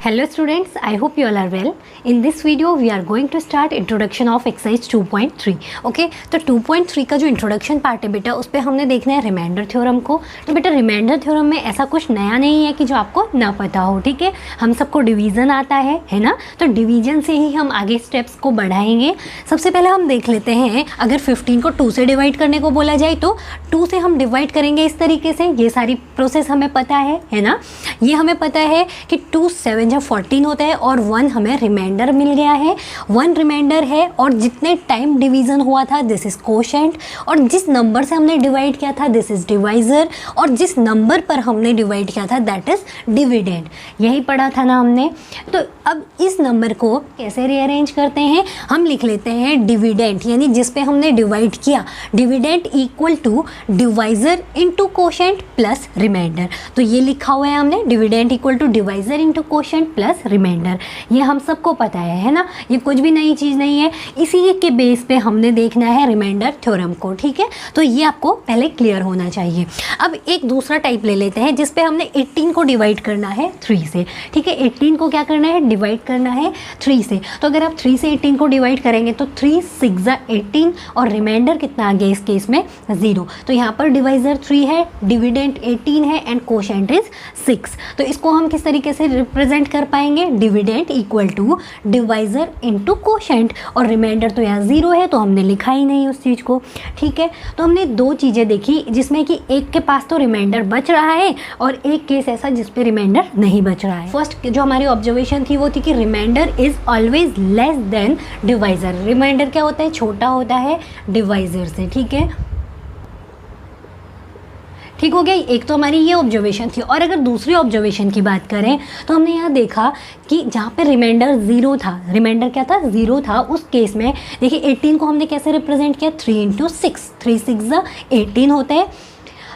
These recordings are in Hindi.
Hello students, I hope you all are well. In this video we are going to start introduction of exercise 2.3. Okay, तो 2.3 का जो इंट्रोडक्शन पार्ट है बेटा, उस पर हमने देखना है रिमाइंडर थ्योरम को। तो बेटा रिमाइंडर थ्योरम में ऐसा कुछ नया नहीं है कि जो आपको ना पता हो, ठीक है। हम सबको डिवीज़न आता है ना, तो डिवीज़न से ही हम आगे स्टेप्स को बढ़ाएंगे। सबसे पहले हम देख लेते हैं, अगर 15 को 2 से डिवाइड करने को बोला जाए तो 2 से हम डिवाइड करेंगे इस तरीके से। ये सारी प्रोसेस हमें पता है ना। ये हमें पता है कि 2 7 जब 14 होता है और 1 हमें रिमाइंडर मिल गया है। 1 रिमाइंडर है और जितने टाइम डिवीज़न हुआ था दिस इज़ कोशेंट, और जिस नंबर से हमने डिवाइड किया था दिस इज़ डिवाइज़र, और जिस नंबर पर हमने डिवाइड किया था दैट इज़ डिविडेंड। यही पढ़ा था ना हमने। तो अब इस नंबर को कैसे रीअरेंज करते हैं, हम लिख लेते हैं डिविडेंड, यानी जिस पे हमने डिवाइड किया, dividend equal to divisor into quotient plus remainder. तो ये लिखा हुआ है हमने, dividend equal to divisor into quotient plus remainder. ये हम सबको पता है ना, ये कुछ भी नई चीज़ नहीं है। इसी के बेस पे हमने देखना है रिमाइंडर थ्योरम को, ठीक है। तो ये आपको पहले क्लियर होना चाहिए। अब एक दूसरा टाइप ले लेते हैं जिस पे हमने 18 को डिवाइड करना है 3 से, ठीक है। 18 को क्या करना है, डिवाइड करना है 3 से। तो अगर आप 3 से 18 को डिवाइड करेंगे तो 3 6 18 और रिमाइंडर कितना आ गया इस केस में 0। तो यहाँ पर डिवाइज़र 3 है, डिविडेंड 18 है एंड कोशेंट इज 6। तो इसको हम किस तरीके से रिप्रेजेंट कर पाएंगे, dividend equal to divisor into quotient, और रिमाइंडर तो यहाँ 0 है तो हमने लिखा ही नहीं उस चीज़ को, ठीक है। तो हमने 2 चीज़ें देखी जिसमें कि एक के पास तो रिमाइंडर बच रहा है और एक केस ऐसा जिस पे रिमाइंडर नहीं बच रहा है। फर्स्ट जो हमारी ऑब्जर्वेशन थी वो थी कि remainder is always less than divisor. Remainder क्या होता है, छोटा होता है डिवाइज़र से, ठीक है। ठीक हो गया, एक तो हमारी ये ऑब्जर्वेशन थी। और अगर दूसरी ऑब्जर्वेशन की बात करें तो हमने यहाँ देखा कि जहाँ पे रिमाइंडर 0 था, रिमाइंडर क्या था, 0 था, उस केस में देखिए 18 को हमने कैसे रिप्रेजेंट किया, 3 इंटू 6, 3 6 18 होते हैं।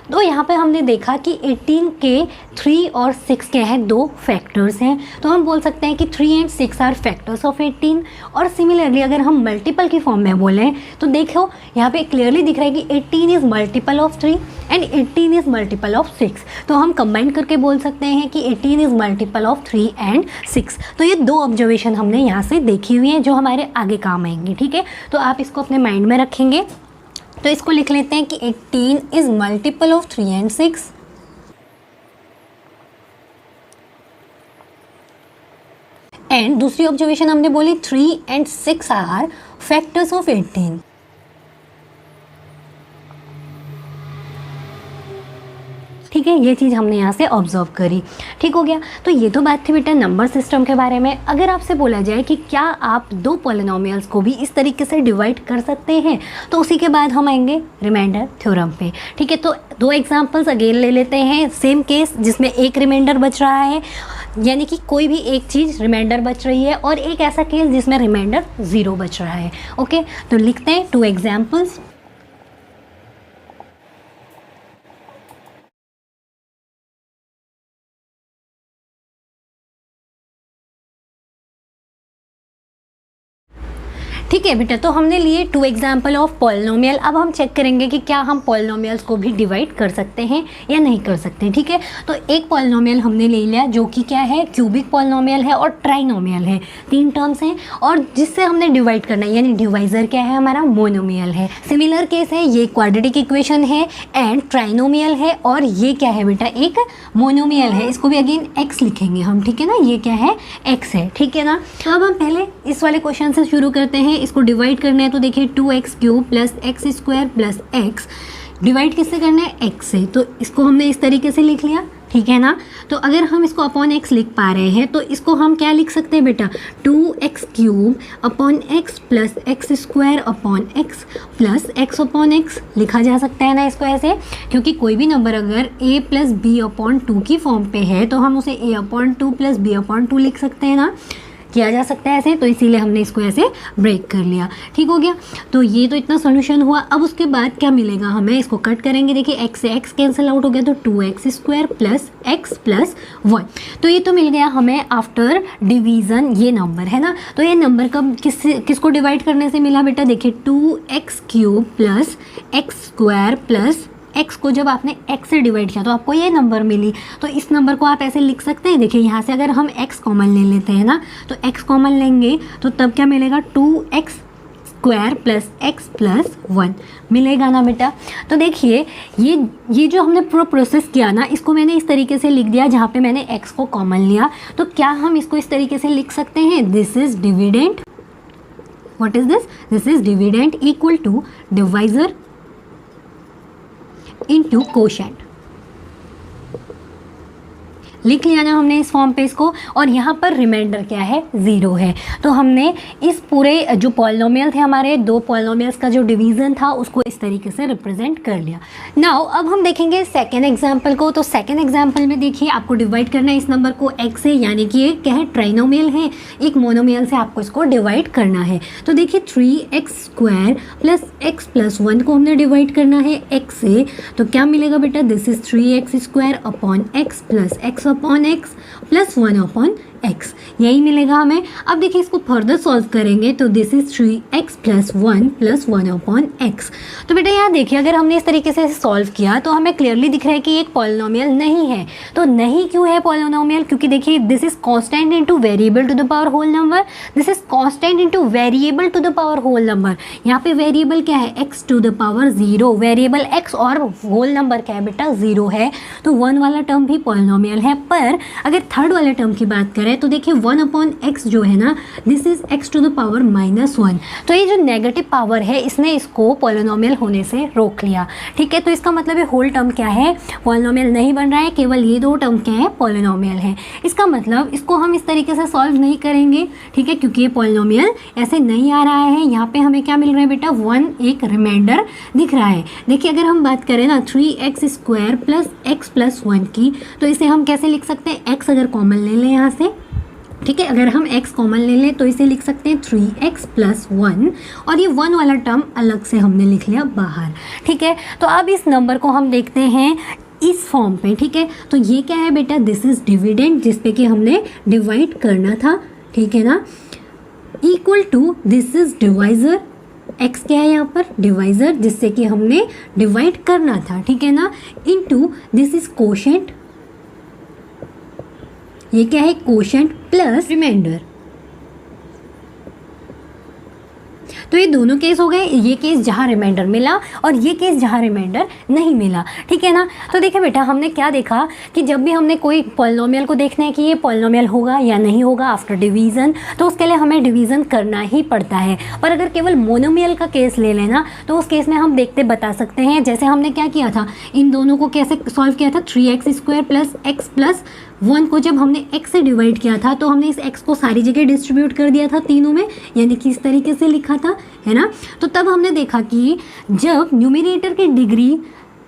तो यहाँ पे हमने देखा कि 18 के 3 और 6 क्या है, 2 फैक्टर्स हैं। तो हम बोल सकते हैं कि 3 एंड 6 आर फैक्टर्स ऑफ 18। और सिमिलरली अगर हम मल्टीपल की फॉर्म में बोलें तो देखो यहाँ पे क्लियरली दिख रहा है कि 18 is multiple of 3 and 18 is multiple of 6। तो हम कंबाइन करके बोल सकते हैं कि 18 इज़ मल्टीपल ऑफ 3 एंड 6। तो ये 2 ऑब्जर्वेशन हमने यहाँ से देखी हुई हैं जो हमारे आगे काम आएंगी, ठीक है। तो आप इसको अपने माइंड में रखेंगे। तो इसको लिख लेते हैं कि 18 is multiple of 3 and 6। And दूसरी ऑब्जर्वेशन हमने बोली 3 एंड 6 आर फैक्टर्स ऑफ 18। ठीक है, ये चीज़ हमने यहाँ से ऑब्जर्व करी, ठीक हो गया। तो ये तो बात थी बेटा नंबर सिस्टम के बारे में। अगर आपसे बोला जाए कि क्या आप 2 पॉलिनोमियल्स को भी इस तरीके से डिवाइड कर सकते हैं, तो उसी के बाद हम आएंगे रिमाइंडर थ्योरम पे, ठीक है। तो 2 एग्जांपल्स अगेन ले लेते हैं, सेम केस जिसमें एक रिमाइंडर बच रहा है, यानी कि कोई भी एक चीज़ रिमाइंडर बच रही है, और एक ऐसा केस जिसमें रिमाइंडर 0 बच रहा है। ओके, तो लिखते हैं 2 एग्जाम्पल्स। ठीक है बेटा, तो हमने लिए 2 एग्जाम्पल ऑफ पॉलिनोमियल। अब हम चेक करेंगे कि क्या हम पॉलिनोमियल्स को भी डिवाइड कर सकते हैं या नहीं कर सकते, ठीक है। तो एक पॉलिनोमियल हमने ले लिया जो कि क्या है, क्यूबिक पॉलिनोमियल है और ट्राइनोमियल है, 3 टर्म्स हैं, और जिससे हमने डिवाइड करना है, यानी डिवाइज़र क्या है हमारा, मोनोमियल है। सिमिलर केस है, ये क्वाड्रेटिक इक्वेशन है एंड ट्राइनोमियल है, और ये क्या है बेटा, एक मोनोमियल है। इसको भी अगेन एक्स लिखेंगे हम, ठीक है ना, ये क्या है, एक्स है, ठीक है ना। तो अब हम पहले इस वाले क्वेश्चन से शुरू करते हैं। इसको डिवाइड करना है तो देखिए 2x³ plus x² plus x, divide किससे करना है, x से। तो इसको हमने इस तरीके से लिख लिया, ठीक है ना। तो अगर हम इसको अपॉन x लिख पा रहे हैं तो इसको हम क्या लिख सकते हैं बेटा, 2x³ upon x plus x² upon x plus x upon x लिखा जा सकता है ना इसको ऐसे, क्योंकि कोई भी नंबर अगर a प्लस बी अपॉन 2 की फॉर्म पे है तो हम उसे a upon 2 plus b upon 2 लिख सकते हैं ना, किया जा सकता है ऐसे। तो इसीलिए हमने इसको ऐसे ब्रेक कर लिया, ठीक हो गया। तो ये तो इतना सॉल्यूशन हुआ। अब उसके बाद क्या मिलेगा हमें, इसको कट करेंगे, देखिए x से x कैंसिल आउट हो गया तो 2x² प्लस x प्लस 1। तो ये तो मिल गया हमें आफ्टर डिवीज़न ये नंबर, है ना। तो ये नंबर कब किसको डिवाइड करने से मिला बेटा, देखिए 2x³ plus x² plus x को जब आपने x से डिवाइड किया तो आपको ये नंबर मिली, तो इस नंबर को आप ऐसे लिख सकते हैं। देखिए यहाँ से अगर हम x कॉमन ले लेते हैं ना, तो x कॉमन लेंगे तो तब क्या मिलेगा, 2x square plus x plus 1 मिलेगा ना बेटा। तो देखिए ये जो हमने पूरा प्रोसेस किया ना, इसको मैंने इस तरीके से लिख दिया जहाँ पे मैंने x को कॉमन लिया। तो क्या हम इसको इस तरीके से लिख सकते हैं, this is dividend, what is this, this is dividend equal to divisor into quotient. लिख लिया ना हमने इस फॉर्म पे इसको, और यहाँ पर रिमाइंडर क्या है, 0 है। तो हमने इस पूरे जो पॉलिनोमियल थे हमारे, दो पॉलिनोमियल्स का जो डिवीज़न था उसको इस तरीके से रिप्रेजेंट कर लिया। नाउ अब हम देखेंगे सेकेंड एग्जाम्पल को। तो सेकेंड एग्जाम्पल में देखिए आपको डिवाइड करना है इस नंबर को x से, यानी कि ये क्या है, ट्राइनोमियल है, एक मोनोमियल से आपको इसको डिवाइड करना है। तो देखिए 3x square plus x plus 1 को हमने डिवाइड करना है x से, तो क्या मिलेगा बेटा, this is 3x square upon x plus x upon x plus 1 upon x, यही मिलेगा हमें। अब देखिए इसको फर्दर सॉल्व करेंगे तो this is 3x plus 1 plus 1 upon x। तो बेटा यहाँ देखिए अगर हमने इस तरीके से सॉल्व किया तो हमें क्लियरली दिख रहा है कि ये एक पॉलिनोमियल नहीं है। तो नहीं क्यों है पॉलिनोमियल, क्योंकि देखिए this is constant into variable to the power whole number, this is constant into variable to the power whole number. यहाँ पे वेरिएबल क्या है, x to the power 0, variable x और होल नंबर क्या है बेटा, 0 है। तो 1 वाला टर्म भी पॉलिनोमियल है। पर अगर थर्ड वाले टर्म की बात करें तो देखिए 1 अपॉन x जो है ना, this is x to the power -1। तो ये जो नेगेटिव पावर है इसने इसको पॉलिनोमियल होने से रोक लिया। ठीक है, तो इसका मतलब है होल टर्म क्या है, पॉलिनोमियल नहीं बन रहा है, केवल ये दो टर्म क्या है, पॉलिनोमियल है। इसका मतलब इसको हम इस तरीके से सॉल्व नहीं करेंगे, ठीक है, क्योंकि ये पॉलिनोमियल ऐसे नहीं आ रहा है। यहाँ पे हमें क्या मिल रहा है बेटा, 1 एक रिमाइंडर दिख रहा है। देखिए अगर हम बात करें ना 3x square plus x plus 1 की, तो इसे हम कैसे लिख सकते हैं, x अगर कॉमन ले लें यहाँ से, ठीक है, अगर हम x कॉमन ले लें तो इसे लिख सकते हैं 3x प्लस 1, और ये 1 वाला टर्म अलग से हमने लिख लिया बाहर। ठीक है, तो अब इस नंबर को हम देखते हैं इस फॉर्म पे। ठीक है, तो ये क्या है बेटा, दिस इज डिविडेंड, जिसपे कि हमने डिवाइड करना था, ठीक है ना, equal to this is divisor, x क्या है यहाँ पर, डिवाइजर, जिससे कि हमने डिवाइड करना था, ठीक है ना, इनटू दिस इज कोशेंट, ये क्या है, कोशेंट प्लस रिमाइंडर। तो ये दोनों केस हो गए, ये केस जहाँ रिमाइंडर मिला और ये केस जहाँ रिमाइंडर नहीं मिला। ठीक है ना, तो देखिए बेटा हमने क्या देखा कि जब भी हमने कोई पॉलिनोमियल को देखना है कि ये पॉलिनोमियल होगा या नहीं होगा आफ्टर डिवीज़न, तो उसके लिए हमें डिवीज़न करना ही पड़ता है। पर अगर केवल मोनोमियल का केस ले लेना तो उस केस में हम देखते बता सकते हैं। जैसे हमने क्या किया था, इन दोनों को कैसे सॉल्व किया था, 3x square plus x plus 1 को जब हमने x से डिवाइड किया था तो हमने इस x को सारी जगह डिस्ट्रीब्यूट कर दिया था तीनों में, यानी कि इस तरीके से लिखा था, है ना। तो तब हमने देखा कि जब न्यूमरेटर की डिग्री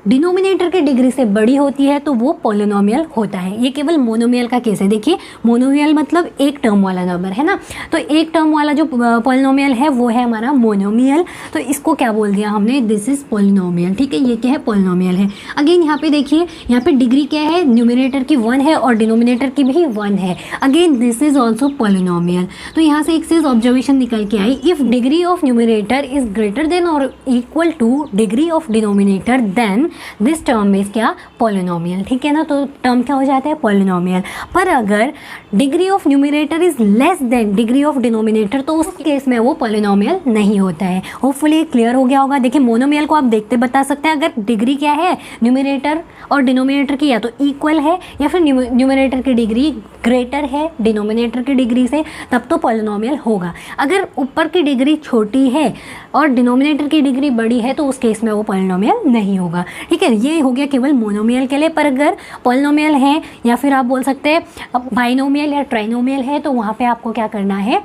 डिनोमिनेटर की डिग्री से बड़ी होती है तो वो पॉलिनोमियल होता है। ये केवल मोनोमियल का केस है। देखिए मोनोमियल मतलब एक टर्म वाला नंबर, है ना, तो एक टर्म वाला जो पॉलिनोमियल है वो है हमारा मोनोमियल। तो इसको क्या बोल दिया हमने, दिस इज पॉलिनोमियल। ठीक है, ये क्या है, पॉलिनोमियल है। अगेन यहाँ पे देखिए, यहाँ पे डिग्री क्या है, न्यूमरेटर की 1 है और डिनोमिनेटर की भी 1 है। Again this is also polynomial. तो यहाँ से एक चीज ऑब्जर्वेशन निकल के आई, if degree of numerator is greater than और equal to degree of denominator then this term is क्या, पॉलिनोमियल। ठीक है ना, तो टर्म क्या हो जाता है, पॉलिनोमियल। पर अगर degree of numerator is less than degree of denominator तो उस केस में वो पॉलिनोमियल नहीं होता है। होपफुली क्लियर हो गया होगा। देखिए मोनोमियल को आप देखते बता सकते हैं, अगर डिग्री क्या है न्यूमरेटर और डिनोमिनेटर की या तो इक्वल है या फिर न्यूमरेटर की डिग्री ग्रेटर है डिनोमिनेटर की डिग्री से, तब तो पॉलिनोमियल होगा। अगर ऊपर की डिग्री छोटी है और डिनोमिनेटर की डिग्री बड़ी है तो उस केस में वो पॉलिनोमियल नहीं होगा। ठीक है, ये हो गया केवल मोनोमियल के लिए। पर अगर पॉलिनोमियल है या फिर आप बोल सकते हैं बाइनोमियल या ट्राइनोमियल है तो वहाँ पे आपको क्या करना है,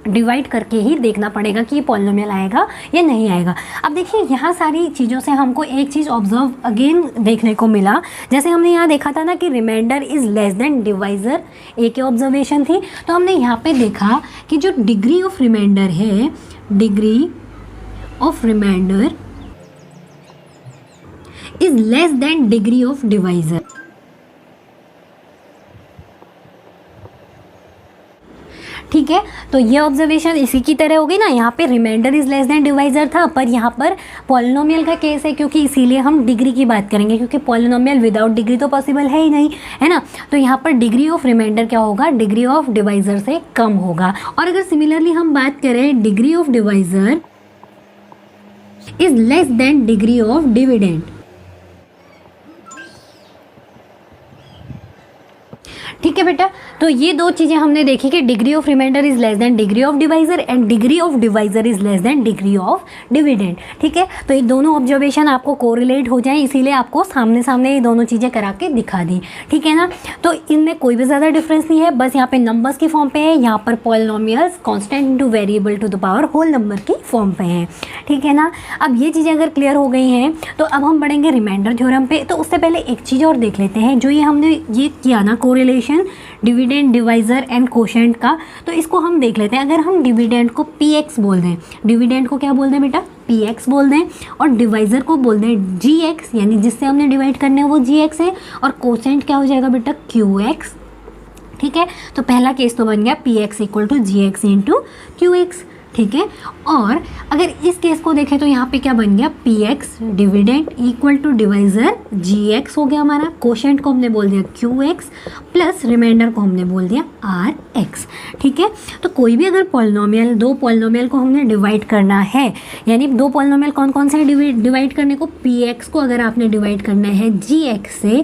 डिवाइड करके ही देखना पड़ेगा कि ये पॉलिनोमियल आएगा या नहीं आएगा। अब देखिए यहाँ सारी चीज़ों से हमको एक चीज़ ऑब्जर्व अगेन देखने को मिला। जैसे हमने यहाँ देखा था ना कि remainder is less than divisor, एक ही ऑब्जर्वेशन थी। तो हमने यहाँ पे देखा कि जो डिग्री ऑफ रिमाइंडर है, degree of remainder is less than degree of divisor. ठीक ठीक है, तो ये ऑब्जर्वेशन इसी की तरह होगी ना, यहाँ पे remainder is less than divisor था, पर यहाँ पर पॉलिनोमियल का केस है, क्योंकि इसीलिए हम डिग्री की बात करेंगे, क्योंकि पॉलिनोमियल विदाउट डिग्री तो पॉसिबल है ही नहीं, है ना। तो यहाँ पर डिग्री ऑफ रिमाइंडर क्या होगा, डिग्री ऑफ डिवाइजर से कम होगा। और अगर सिमिलरली हम बात करें degree of divisor is less than degree of dividend, ठीक है बेटा। तो ये दो चीज़ें हमने देखी कि degree of remainder is less than degree of divisor and degree of divisor is less than degree of dividend, ठीक है। तो ये दोनों ऑब्जर्वेशन आपको कोरिलेट हो जाएं, इसीलिए आपको सामने सामने ये दोनों चीज़ें करा के दिखा दी, ठीक है ना। तो इनमें कोई भी ज़्यादा डिफरेंस नहीं है, बस यहाँ पे नंबर्स की फॉर्म पे है, यहाँ पर polynomials constant into variable to the power whole number की फॉर्म पे है, ठीक है ना। अब ये चीज़ें अगर क्लियर हो गई हैं तो अब हम बढ़ेंगे रिमाइंडर थ्योरम पे। तो उससे पहले एक चीज़ और देख लेते हैं, जो ये हमने ये किया ना correlation dividend divisor and quotient का, तो इसको हम देख लेते हैं। अगर हम डिविडेंड को px बोल दें, डिविडेंड को क्या बोल दें बेटा, px बोल दें, और डिवाइजर को बोल दें gx, यानी जिससे हमने डिवाइड करना है वो gx है, और कोशेंट क्या हो जाएगा बेटा qx, ठीक है। तो पहला केस तो बन गया px equal to gx into qx, ठीक है। और अगर इस केस को देखें तो यहाँ पे क्या बन गया, px dividend equal to divisor gx हो गया हमारा, कोशेंट को हमने बोल दिया qx, प्लस रिमाइंडर को हमने बोल दिया rx, ठीक है। तो कोई भी अगर पॉलिनोमियल, दो पॉलिनोमियल को हमने डिवाइड करना है, यानी दो पॉलिनोमियल कौन कौन से डिवाइड करने को, px को अगर आपने डिवाइड करना है gx से,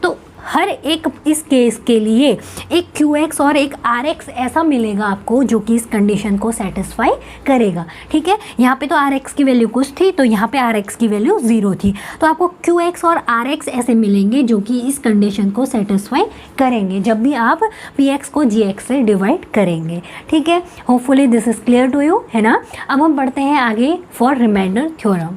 तो हर एक इस केस के लिए एक qx और एक rx ऐसा मिलेगा आपको जो कि इस कंडीशन को सेटिस्फाई करेगा, ठीक है। यहाँ पे तो rx की वैल्यू कुछ थी, तो यहाँ पे rx की वैल्यू 0 थी, तो आपको qx और rx ऐसे मिलेंगे जो कि इस कंडीशन को सेटिस्फाई करेंगे जब भी आप px को gx से डिवाइड करेंगे, ठीक है। Hopefully this is clear to you, है ना। अब हम बढ़ते हैं आगे फॉर रिमाइंडर थ्योरम।